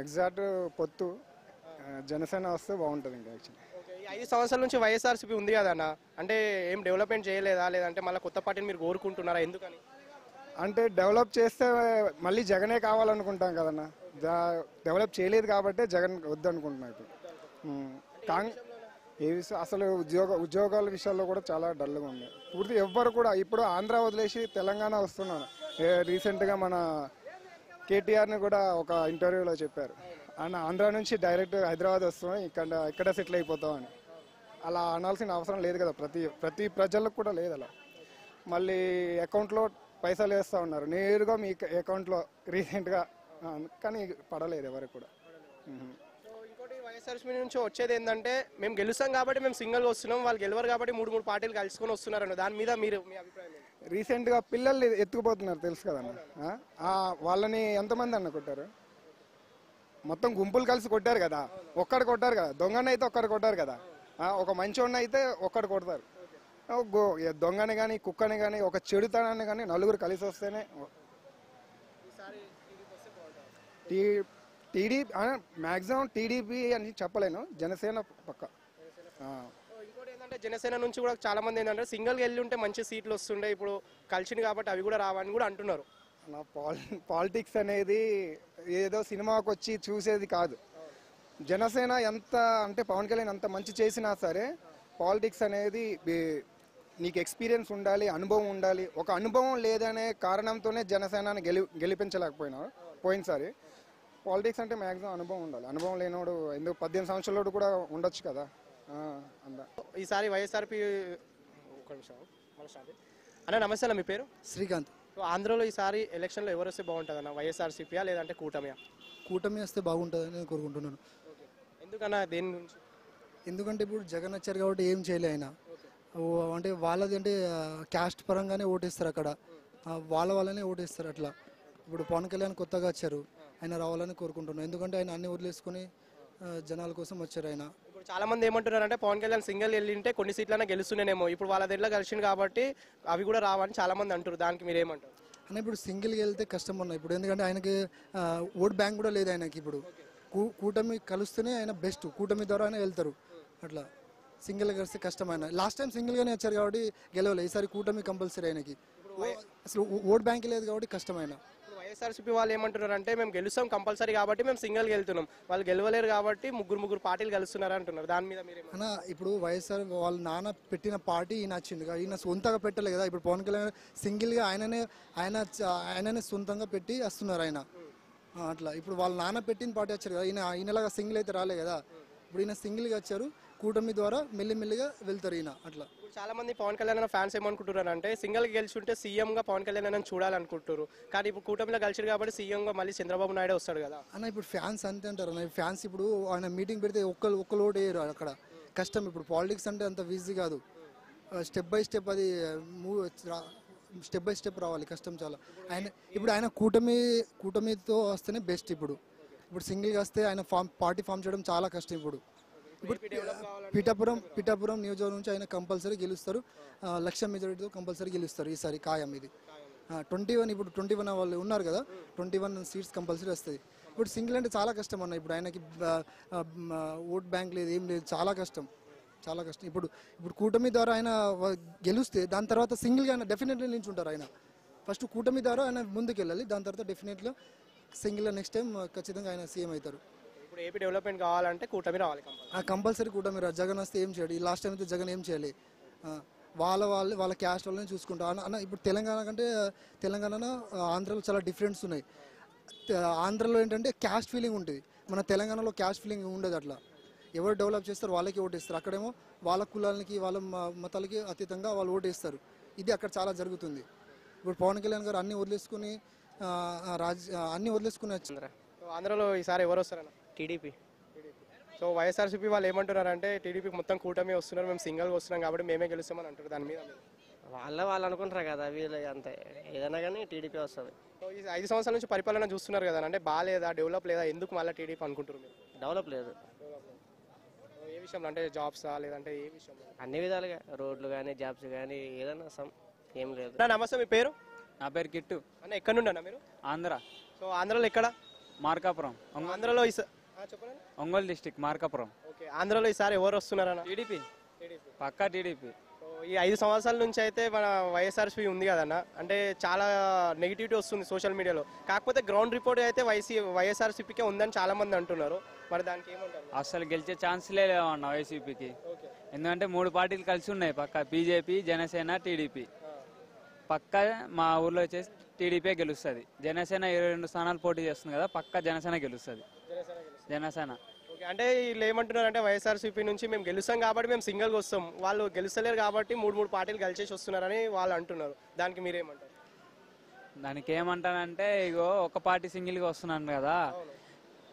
Exact పొత్తు జనసేన వస్తే బాగుంటుంది ఇంకా యాక్చువల్లీ. ఈ 5 సంవత్సరాల నుంచి వైఎస్ఆర్సీపీ ఉంది కదన్న, అంటే ఏం డెవలప్మెంట్ చేయలేదా, లేదంటే మళ్ళీ కొత్త పార్టీని మీరు కోరుకుంటున్నారా, ఎందుకని? అంటే డెవలప్ చేస్తే మళ్ళీ జగనే కావాలనుకుంటాం కదన్న. డెవలప్ చేయలేదు కాబట్టి జగన్ వద్దనుకుంటున్నాం ఇప్పుడు. ఏ విషయం అసలు ఉద్యోగాల విషయాల్లో కూడా చాలా డల్గా ఉంది. పూర్తి ఎవ్వరు కూడా ఇప్పుడు ఆంధ్ర వదిలేసి తెలంగాణ వస్తున్నాను. రీసెంట్గా మన కేటీఆర్ని కూడా ఒక ఇంటర్వ్యూలో చెప్పారు, ఆయన ఆంధ్ర నుంచి డైరెక్ట్ హైదరాబాద్ వస్తున్నాం, ఇక్కడ సెటిల్ అయిపోతామని. అలా అనాల్సిన అవసరం లేదు కదా, ప్రతి ప్రజలకు కూడా లేదు అలా. మళ్ళీ అకౌంట్లో పైసలు వేస్తూ ఉన్నారు నేరుగా మీ అకౌంట్లో రీసెంట్గా, కానీ పడలేదు ఎవరికి కూడా. ఇంకోటి వైఎస్ఆర్సీపీ నుంచి వచ్చేది ఏంటంటే, మేము గెలుస్తాం కాబట్టి మేము సింగిల్గా వస్తున్నాం, వాళ్ళు గెలవరు కాబట్టి మూడు పార్టీలు కలుసుకొని వస్తున్నారన్న దాని మీద మీరు మీ అభిప్రాయం? రీసెంట్గా పిల్లలు ఎత్తుకుపోతున్నారు తెలుసు కదన్న. వాళ్ళని ఎంతమంది అన్న కొట్టారు? మొత్తం గుంపులు కలిసి కొట్టారు కదా, ఒక్కడు కొట్టారు కదా. దొంగని అయితే ఒక్కడు కొట్టారు కదా, ఒక మంచోడిని అయితే ఒక్కడు కొడతారు. దొంగని కానీ కుక్కని కానీ ఒక చెడుతనాన్ని కానీ నలుగురు కలిసి వస్తేనే. టీడీపీ మ్యాక్సిమం టీడీపీ అని చెప్పలేను, జనసేన పక్క. ఇంకోటి ఏంటంటే జనసేన నుంచి కూడా చాలా మంది ఏంటంటే సింగిల్గా వెళ్ళి ఉంటే మంచి సీట్లు వస్తుండే, ఇప్పుడు కలిసింది కాబట్టి అవి కూడా రావని కూడా అంటున్నారు. నా పాలిటిక్స్ అనేది ఏదో సినిమాకి వచ్చి చూసేది కాదు. జనసేన ఎంత అంటే పవన్ కళ్యాణ్ అంత మంచి చేసినా సరే పాలిటిక్స్ అనేది నీకు ఎక్స్పీరియన్స్ ఉండాలి, అనుభవం ఉండాలి. ఒక అనుభవం లేదనే కారణంతోనే జనసేనని గెలిపించలేకపోయినారు పోయినసారి. పాలిటిక్స్ అంటే మ్యాక్సిమం అనుభవం ఉండాలి. అనుభవం లేనోడు ఎందుకు 18 సంవత్సరాలు కూడా ఉండొచ్చు కదా. ఈసారి వైఎస్ఆర్పీ అన్న నమస్తే అన్న, మీ పేరు? శ్రీకాంత్. ఆంధ్రలో ఈసారి ఎలక్షన్లో ఎవరు వస్తే బాగుంటుంది అన్న, వైఎస్ఆర్సీపీయా లేదంటే కూటమియా? కూటమి వస్తే బాగుంటుందని నేను కోరుకుంటున్నాను. ఎందుకన్నా, దేని గురించి? ఎందుకంటే ఇప్పుడు జగన్ వచ్చారు కాబట్టి ఏం చేయలే ఆయన. అంటే వాళ్ళది అంటే క్యాస్ట్ పరంగానే ఓటేస్తారు అక్కడ, వాళ్ళనే ఓటేస్తారు అట్లా. ఇప్పుడు పవన్ కళ్యాణ్ కొత్తగా వచ్చారు, ఆయన రావాలని కోరుకుంటున్నాను. ఎందుకంటే ఆయన అన్ని వదిలేసుకుని జనాల కోసం వచ్చారు ఆయన. ఇప్పుడు చాలా మంది ఏమంటున్నారంటే పవన్ కళ్యాణ్ సింగిల్ వెళ్ళింటే కొన్ని సీట్లైనా గెలుస్తున్నానేమో, ఇప్పుడు వాళ్ళ దగ్గర కలిసింది కాబట్టి అవి కూడా రావని చాలా మంది అంటారు. దానికి మీరు ఏమంటారు అన్న? ఇప్పుడు సింగిల్గా వెళ్తే కష్టం ఉన్నాయి ఇప్పుడు, ఎందుకంటే ఆయనకి ఓట్ బ్యాంక్ కూడా లేదు ఆయనకి. ఇప్పుడు కూటమి కలుస్తేనే ఆయన బెస్ట్, కూటమి ద్వారా ఆయన వెళ్తారు. అట్లా సింగిల్గా కలిస్తే కష్టం. ఆయన లాస్ట్ టైం సింగిల్గానే వచ్చారు కాబట్టి గెలవలే. ఈసారి కూటమి కంపల్సరీ ఆయనకి. అసలు ఓట్ బ్యాంక్ లేదు కాబట్టి కష్టమైన. వైఎస్ఆర్సీపీ వాళ్ళు ఏమంటున్నారు అంటే, మేము గెలుస్తాం కంపల్సరీ కాబట్టి మేము సింగిల్గా వెళ్తున్నాం, వాళ్ళు గెలవలేరు కాబట్టి ముగ్గురు పార్టీలు కలుస్తున్నారు అంటున్నారు. దాని మీద మీరు అన్న? ఇప్పుడు వైఎస్ఆర్ వాళ్ళ నాన్న పెట్టిన పార్టీ ఈయన వచ్చింది, ఈయన సొంతగా పెట్టలే కదా. ఇప్పుడు పవన్ కళ్యాణ్ సింగిల్గా ఆయననే సొంతంగా పెట్టి వస్తున్నారు ఆయన. అట్లా ఇప్పుడు వాళ్ళ నాన్న పెట్టిన పార్టీ వచ్చారు కదా, ఈయనలాగా సింగిల్ అయితే రాలే కదా. ఇప్పుడు ఈయన సింగిల్గా వచ్చారు, కూటమి ద్వారా మెల్లిమెల్లిగా వెళ్తారు ఈయన. అట్లా చాలా మంది పవన్ కళ్యాణ్ ఫ్యాన్స్ ఏమనుకుంటున్నారు అంటే, సింగిల్గా గెలిచుంటే సీఎంగా పవన్ కళ్యాణ్ చూడాలనుకుంటారు, కానీ ఇప్పుడు కూటమిలో గెలిచారు కాబట్టి సీఎంగా మళ్ళీ చంద్రబాబు నాయుడు వస్తాడు కదా అన్న. ఇప్పుడు ఫ్యాన్స్ అంతే అంటారు అన్న. ఫ్యాన్స్ ఇప్పుడు ఆయన మీటింగ్ పెడితే ఒక్క ఓటు వేయరు అక్కడ. కష్టం. ఇప్పుడు పాలిటిక్స్ అంటే అంత ఈజీ కాదు, స్టెప్ బై స్టెప్ అది స్టెప్ బై స్టెప్ రావాలి, కష్టం చాలా. ఆయన కూటమితో వస్తేనే బెస్ట్. ఇప్పుడు సింగిల్గా వస్తే ఆయన పార్టీ ఫామ్ చేయడం చాలా కష్టం. ఇప్పుడు పిఠాపురం నియోజకవర్గం నుంచి ఆయన కంపల్సరీ గెలుస్తారు, 1,00,000 మెజారిటీతో కంపల్సరీ గెలుస్తారు ఈసారి, ఖాయం ఇది. 21 ఇప్పుడు 21 వాళ్ళు ఉన్నారు కదా, 21 సీట్స్ కంపల్సరీ వస్తుంది. ఇప్పుడు సింగిల్ అంటే చాలా కష్టం అన్న. ఇప్పుడు ఆయనకి ఓట్ బ్యాంక్ లేదు, ఏం లేదు, చాలా కష్టం. ఇప్పుడు కూటమి ద్వారా ఆయన గెలిస్తే దాని తర్వాత సింగిల్గా ఆయన డెఫినెట్లీ నిల్చుంటారు. ఆయన ఫస్ట్ కూటమి ద్వారా ఆయన ముందుకు వెళ్ళాలి, దాని తర్వాత డెఫినెట్గా సింగిల్గా నెక్స్ట్ టైం ఖచ్చితంగా ఆయన సీఎం అవుతారు. ఇప్పుడు ఏపీ డెవలప్మెంట్ కావాలంటే కూటమి రావాలి, కంపల్సరీ కూటమి రావాలి. జగన్ వస్తే ఏం చేయాలి? లాస్ట్ టైం అయితే జగన్ ఏం చేయాలి? వాళ్ళ క్యాస్ట్ వాళ్ళని చూసుకుంటారు అన్న. ఇప్పుడు తెలంగాణ ఆంధ్రలో చాలా డిఫరెన్స్ ఉన్నాయి. ఆంధ్రలో ఏంటంటే క్యాస్ట్ ఫీలింగ్ ఉంటుంది, మన తెలంగాణలో క్యాస్ట్ ఫీలింగ్ ఉండదు. అట్లా ఎవరు డెవలప్ చేస్తారు వాళ్ళకి ఓటేస్తారు. అక్కడేమో వాళ్ళ కులాలకి వాళ్ళ మతాలకి అతీతంగా వాళ్ళు ఓటేస్తారు. ఇది అక్కడ చాలా జరుగుతుంది. ఇప్పుడు పవన్ కళ్యాణ్ గారు అన్ని వదిలేసుకుని వచ్చింది. ఆంధ్రలో ఈసారి ఎవరు వస్తారన్న? టీడీపీ. సో వైఎస్ఆర్సీపీ వాళ్ళు ఏమంటున్నారంటే, టీడీపీ మొత్తం కూటమి వస్తున్నారు, మేము సింగిల్గా వస్తున్నాం కాబట్టి మేమే గెలుస్తామని అంటారు. దాని మీద వాళ్ళు అనుకుంటారు కదా, వీళ్ళు అంతే ఏదైనా కానీ టీడీపీ వస్తుంది. సో ఈ 5 సంవత్సరాల నుంచి పరిపాలన చూస్తున్నారు కదా, అంటే బాగాలేదా, డెవలప్ లేదా, ఎందుకు మళ్ళీ టీడీపీ అనుకుంటారు మీరు? డెవలప్ లేదు. ఏ విషయంలో అంటే జాబ్సా లేదంటే ఏ విషయంలో? అన్ని విధాలుగా, రోడ్లు కానీ జాబ్స్ కానీ ఏదైనా ఏం లేదు. నమస్తే, మీ పేరు? నా పేరు కిట్టు అన్న. ఎక్కడ నుండి అన్న మీరు? ఆంధ్ర. సో ఆంధ్రలో ఎక్కడ? మార్కాపురం ఆంధ్రలో చెప్పండి. ఒంగోలు డిస్టిక్ మార్కాపురం. ఓకే, ఆంధ్రలో ఈసారి ఎవరు వస్తున్నారన్న? టీడీపీ పక్కా టీడీపీ. ఈ 5 సంవత్సరాల నుంచి అయితే మన వైఎస్ఆర్సీ ఉంది కదన్న, అంటే చాలా నెగిటివిటీ వస్తుంది సోషల్ మీడియాలో. కాకపోతే గ్రౌండ్ రిపోర్ట్ అయితే వైఎస్ఆర్సీపీకే ఉందని చాలా మంది అంటున్నారు. మరి దానికి ఏమంటారు? అసలు గెలిచే ఛాన్స్లే లేవన్న వైసీపీకి. ఎందుకంటే 3 పార్టీలు కలిసి ఉన్నాయి పక్క, బీజేపీ, జనసేన, టీడీపీ. పక్క మా ఊర్లో వచ్చేసి టీడీపీ గెలుస్తుంది. జనసేన 22 స్థానాలు పోటీ చేస్తుంది కదా, పక్క జనసేన గెలుస్తుంది. జనసేన. ఓకే, అంటే వీళ్ళు ఏమంటున్నారు అంటే వైఎస్ఆర్సీపీ నుంచి మేము గెలుస్తాం కాబట్టి మేము సింగిల్గా వస్తాం, వాళ్ళు గెలుస్తలేరు కాబట్టి 3 పార్టీలు కలిసేసి వస్తున్నారని వాళ్ళు అంటున్నారు. దానికి మీరేమంటారు? దానికి ఏమంటానంటే ఇగో ఒక పార్టీ సింగిల్గా వస్తున్నాను కదా.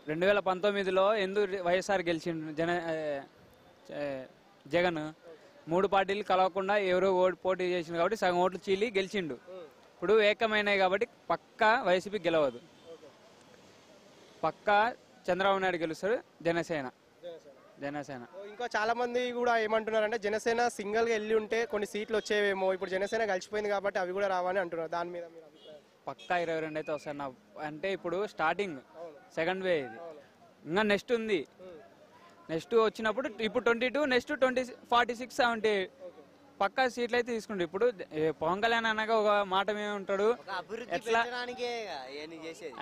2019లో ఎందుకు వైఎస్ఆర్ గెలిచిండు, జగన్ 3 పార్టీలు కలవకుండా ఎవరో పోటీ చేసిండు కాబట్టి సగం ఓట్లు చీలి గెలిచిండు. ఇప్పుడు ఏకమైనాయి కాబట్టి పక్కా వైసీపీ గెలవదు. పక్కా చంద్రబాబు నాయుడు గెలుస్తారు. జనసేన. ఇంకా చాలా మంది కూడా ఏమంటున్నారంటే జనసేన సింగిల్ గా వెళ్ళి ఉంటే కొన్ని సీట్లు వచ్చేవేమో, ఇప్పుడు జనసేన కలిసిపోయింది కాబట్టి అవి కూడా రావని అంటున్నారు. దాని మీద మీరు అభిప్రాయం? పక్కా 22 అయితే వస్తాయి నా. అంటే ఇప్పుడు స్టార్టింగ్ సెకండ్ వే ఇది, ఇంకా నెక్స్ట్ ఉంది. నెక్స్ట్ వచ్చినప్పుడు ఇప్పుడు 22, నెక్స్ట్ 46, 70 పక్కా సీట్లు అయితే తీసుకుంటారు. ఇప్పుడు పవన్ కళ్యాణ్ అనగా ఒక మాట మీద ఉంటాడు, ఎట్లా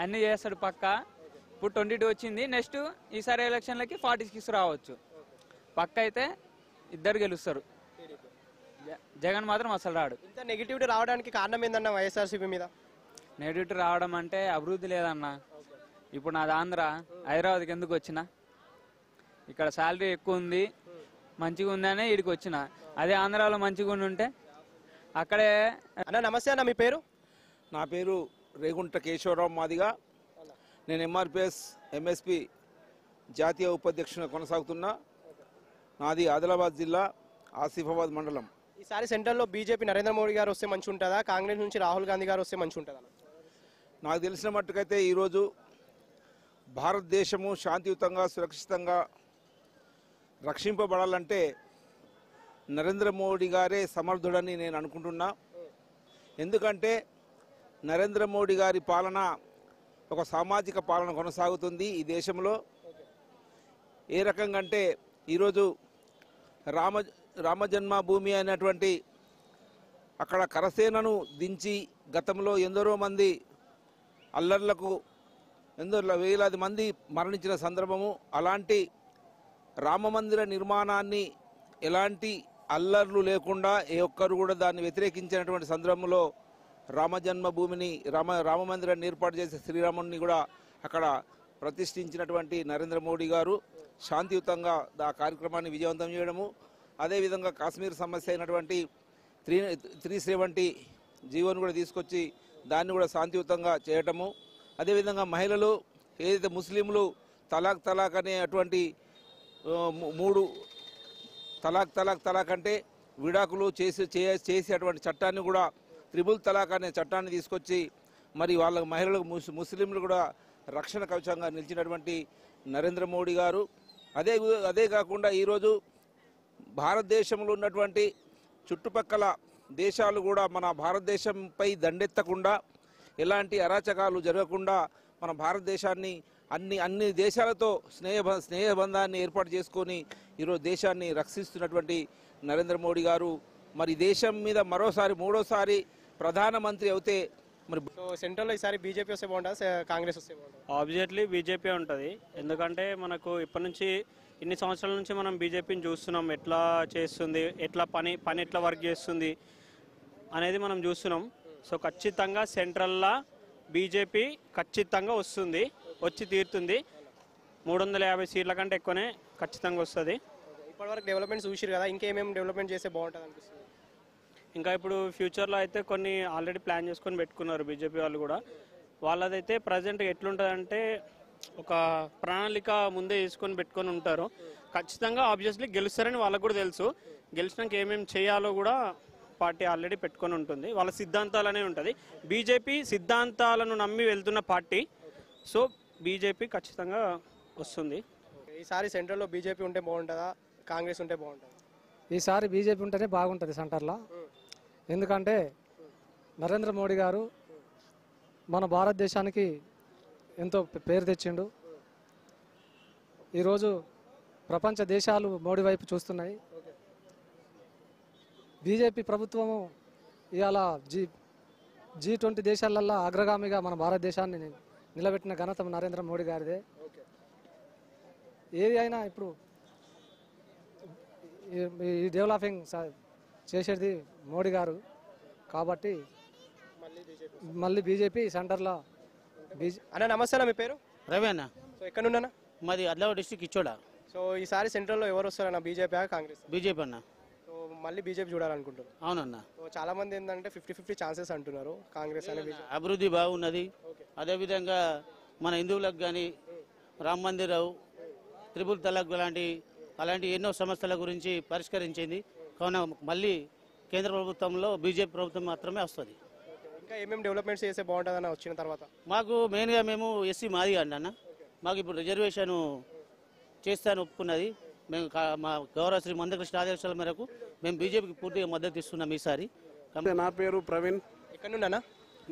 అన్ని చేస్తాడు పక్కా. ఇప్పుడు 22 వచ్చింది, నెక్స్ట్ ఈసారి ఎలక్షన్లకి 46 రావచ్చు. పక్క అయితే ఇద్దరు గెలుస్తారు. జగన్ మాత్రం అసలు రాడు. ఇంత నెగిటివిటీ రావడానికి కారణం ఏందన్న వైఎస్ఆర్సీపీ మీద? నెగిటివిటీ రావడం అంటే అభివృద్ధి లేదన్న. ఇప్పుడు నాది ఆంధ్ర, హైదరాబాద్కి ఎందుకు వచ్చిన? ఇక్కడ శాలరీ ఎక్కువ ఉంది, మంచిగా ఉందనే ఇక్కడికి వచ్చిన. అదే ఆంధ్రాలో మంచిగా ఉంటే అక్కడే. అన్న నమస్తే అన్న, మీ పేరు? నా పేరు రేగుంట కేశవరావు మాదిగా. నేను ఎంఆర్పిఎస్ ఎంఎస్పి జాతీయ ఉపాధ్యక్షునిగా కొనసాగుతున్నా. నాది ఆదిలాబాద్ జిల్లా, ఆసిఫాబాద్ మండలం. ఈసారి సెంట్రల్లో బీజేపీ నరేంద్ర మోడీ గారు వస్తే మంచి ఉంటుందా, కాంగ్రెస్ నుంచి రాహుల్ గాంధీ గారు వస్తే మంచి ఉంటుందా? నాకు తెలిసిన మట్టుకైతే ఈరోజు భారతదేశము శాంతియుతంగా సురక్షితంగా రక్షింపబడాలంటే నరేంద్ర మోడీ గారే సమర్థుడని నేను అనుకుంటున్నా. ఎందుకంటే నరేంద్ర మోడీ గారి పాలన ఒక సామాజిక పాలన కొనసాగుతుంది ఈ దేశంలో. ఏ రకంగా అంటే ఈరోజు రామజన్మభూమి అయినటువంటి అక్కడ కరసేనను దించి గతంలో ఎందరో మంది అల్లర్లకు వేలాది మంది మరణించిన సందర్భము. అలాంటి రామమందిర నిర్మాణాన్ని ఎలాంటి అల్లర్లు లేకుండా ఏ ఒక్కరు కూడా దాన్ని వ్యతిరేకించినటువంటి సందర్భంలో రామజన్మభూమిని రామమందిరాన్ని ఏర్పాటు చేసే శ్రీరాముని కూడా అక్కడ ప్రతిష్ఠించినటువంటి నరేంద్ర మోడీ గారు శాంతియుతంగా ఆ కార్యక్రమాన్ని విజయవంతం చేయడము, అదేవిధంగా కాశ్మీర్ సమస్య అయినటువంటి 370 జీవోను కూడా తీసుకొచ్చి దాన్ని కూడా శాంతియుతంగా చేయటము, అదేవిధంగా మహిళలు ఏదైతే ముస్లింలు తలాక్ అనే అటువంటి 3 తలాక్ అంటే విడాకులు చేసి అటువంటి చట్టాన్ని కూడా త్రిబుల్ తలాక్ అనే చట్టాన్ని తీసుకొచ్చి మరి వాళ్ళ మహిళలకు ముస్లింలు కూడా రక్షణ కవచంగా నిలిచినటువంటి నరేంద్ర మోడీ గారు. అదే కాకుండా ఈరోజు భారతదేశంలో ఉన్నటువంటి చుట్టుపక్కల దేశాలు కూడా మన భారతదేశంపై దండెత్తకుండా, ఎలాంటి అరాచకాలు జరగకుండా మన భారతదేశాన్ని అన్ని దేశాలతో స్నేహబంధాన్ని ఏర్పాటు చేసుకొని ఈరోజు దేశాన్ని రక్షిస్తున్నటువంటి నరేంద్ర మోడీ గారు మరి దేశం మీద మూడోసారి ప్రధానమంత్రి అవుతే మరి సెంట్రల్లో ఈసారి బీజేపీ వస్తే బాగుంటుంది, కాంగ్రెస్ వస్తే బాగుంటుంది? ఆబ్వియస్లీ బీజేపీ ఉంటుంది. ఎందుకంటే మనకు ఇప్పటి నుంచి ఇన్ని సంవత్సరాల నుంచి మనం బీజేపీని చూస్తున్నాం, ఎట్లా చేస్తుంది, ఎట్లా పని ఎట్లా వర్క్ చేస్తుంది అనేది మనం చూస్తున్నాం. సో ఖచ్చితంగా సెంట్రల్లో బీజేపీ ఖచ్చితంగా వస్తుంది, వచ్చి తీరుతుంది. 350 సీట్ల కంటే ఎక్కువనే ఖచ్చితంగా వస్తుంది. ఇప్పటివరకు డెవలప్మెంట్స్ చూసిరు కదా, ఇంకేమేమి డెవలప్మెంట్ చేస్తే బాగుంటుంది అనిపిస్తుంది? ఇంకా ఇప్పుడు ఫ్యూచర్లో అయితే కొన్ని ఆల్రెడీ ప్లాన్ చేసుకొని పెట్టుకున్నారు బీజేపీ వాళ్ళు కూడా. వాళ్ళదైతే ప్రజెంట్ ఎట్లుంటుందంటే ఒక ప్రణాళిక ముందే వేసుకొని పెట్టుకొని ఉంటారు. ఖచ్చితంగా ఆబ్వియస్లీ గెలుస్తారని వాళ్ళకు కూడా తెలుసు. గెలిచినాక ఏమేమి చేయాలో కూడా పార్టీ ఆల్రెడీ పెట్టుకొని ఉంటుంది. వాళ్ళ సిద్ధాంతాలనే ఉంటుంది. బీజేపీ సిద్ధాంతాలను నమ్మి వెళ్తున్న పార్టీ. సో బీజేపీ ఖచ్చితంగా వస్తుంది. ఈసారి సెంట్రల్లో బీజేపీ ఉంటే బాగుంటుందా, కాంగ్రెస్ ఉంటే బాగుంటుందా? ఈసారి బీజేపీ ఉంటేనే బాగుంటుంది సెంటర్లో. ఎందుకంటే నరేంద్ర మోడీ గారు మన భారతదేశానికి ఎంతో పేరు తెచ్చిండు. ఈరోజు ప్రపంచ దేశాలు మోడీ వైపు చూస్తున్నాయి. బీజేపీ ప్రభుత్వము ఇవాళ G20 దేశాలల్లో అగ్రగామిగా మన భారతదేశాన్ని నిలబెట్టిన ఘనత నరేంద్ర మోడీ గారిదే. ఏది అయినా ఇప్పుడు ఈ డెవలపింగ్ చేసేది మోడీ గారు కాబట్టి మళ్ళీ బీజేపీ సెంటర్లో అన్న నమస్తే అన్న, మీ పేరు? రవి అన్న, సో ఎక్కడ నుండి అన్న? మాది ఆదిలాబాద్ డిస్ట్రిక్ట్ ఇచ్చోడా. సో ఈసారి సెంట్రల్లో ఎవరు వస్తారన్న, బీజేపీ కాంగ్రెస్? బీజేపీ అన్న. సో మళ్ళీ బీజేపీ చూడాలనుకుంటున్నారు? అవునన్న. సో చాలా మంది ఏంటంటే 50-50 ఛాన్సెస్ అంటున్నారు కాంగ్రెస్ అనే బీజేపీ. అభివృద్ధి బాగున్నది. అదేవిధంగా మన హిందువులకు కానీ రామ్ మందిరావు, త్రిపుల్ తలాక్ అలాంటి ఎన్నో సమస్యల గురించి పరిష్కరించింది. కావున మళ్ళీ కేంద్ర ప్రభుత్వంలో బీజేపీ ప్రభుత్వం మాత్రమే వస్తుంది. ఇంకా ఏమేమి డెవలప్మెంట్స్ చేస్తే బాగుంటుందన్న వచ్చిన తర్వాత? మాకు మెయిన్గా మేము ఎస్సీ మాది అండి అన్న. మాకు ఇప్పుడు రిజర్వేషన్ చేస్తాను ఒప్పుకున్నది. మేము మా గౌరవ శ్రీ మందకృష్ణ ఆదేశాల మేరకు మేము బీజేపీకి పూర్తిగా మద్దతు ఇస్తున్నాం ఈసారి. నా పేరు ప్రవీణ్. ఎక్కడ నుండి అన్న?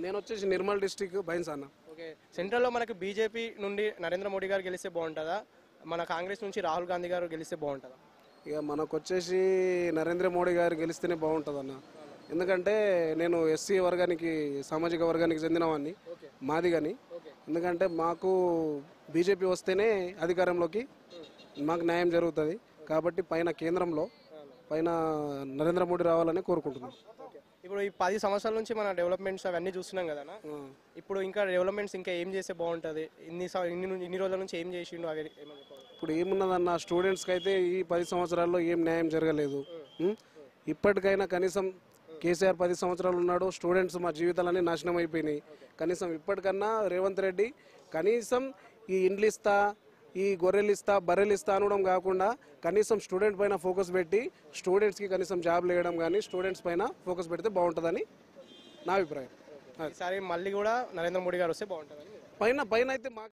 నేను వచ్చేసి నిర్మల్ డిస్టిక్ బైన్స్ అన్న. ఓకే, సెంట్రల్లో మనకి బీజేపీ నుండి నరేంద్ర మోడీ గారు గెలిస్తే బాగుంటుందా, మన కాంగ్రెస్ నుంచి రాహుల్ గాంధీ గారు గెలిస్తే బాగుంటుందా? ఇక మనకు వచ్చేసి నరేంద్ర మోడీ గారు గెలిస్తేనే బాగుంటుంది అన్న. ఎందుకంటే నేను ఎస్సీ వర్గానికి, సామాజిక వర్గానికి చెందినవాడిని, మాది కానీ. ఎందుకంటే మాకు బీజేపీ వస్తేనే అధికారంలోకి మాకు న్యాయం జరుగుతుంది. కాబట్టి కేంద్రంలో నరేంద్ర మోడీ రావాలని కోరుకుంటున్నాం. ఇప్పుడు ఈ 10 సంవత్సరాల నుంచి మన డెవలప్మెంట్స్ అవన్నీ చూస్తున్నాం కదా. ఇప్పుడు ఇంకా డెవలప్మెంట్స్ ఇంకా ఏం చేస్తే బాగుంటుంది? ఇన్ని రోజుల నుంచి ఏం చేసిండు అవి ఏమన్నా చెప్పాలి? ఇప్పుడు ఏమున్నదన్న, స్టూడెంట్స్కి అయితే ఈ 10 సంవత్సరాల్లో ఏం న్యాయం జరగలేదు. ఇప్పటికైనా కనీసం కేసీఆర్ 10 సంవత్సరాలు ఉన్నాడు, స్టూడెంట్స్ మా జీవితాలన్నీ నాశనం అయిపోయినాయి. కనీసం ఇప్పటికన్నా రేవంత్ రెడ్డి కనీసం ఈ ఇండ్లు ఇస్తా, ఈ గొర్రెలు ఇస్తా, బర్రెలు ఇస్తా అనడం కాకుండా కనీసం స్టూడెంట్ పైన ఫోకస్ పెట్టి స్టూడెంట్స్కి కనీసం జాబ్లు వేయడం కానీ స్టూడెంట్స్ పైన ఫోకస్ పెడితే బాగుంటుందని నా అభిప్రాయం. ఈసారి మళ్ళీ కూడా నరేంద్ర మోడీ గారు వస్తే బాగుంటుంది పైన అయితే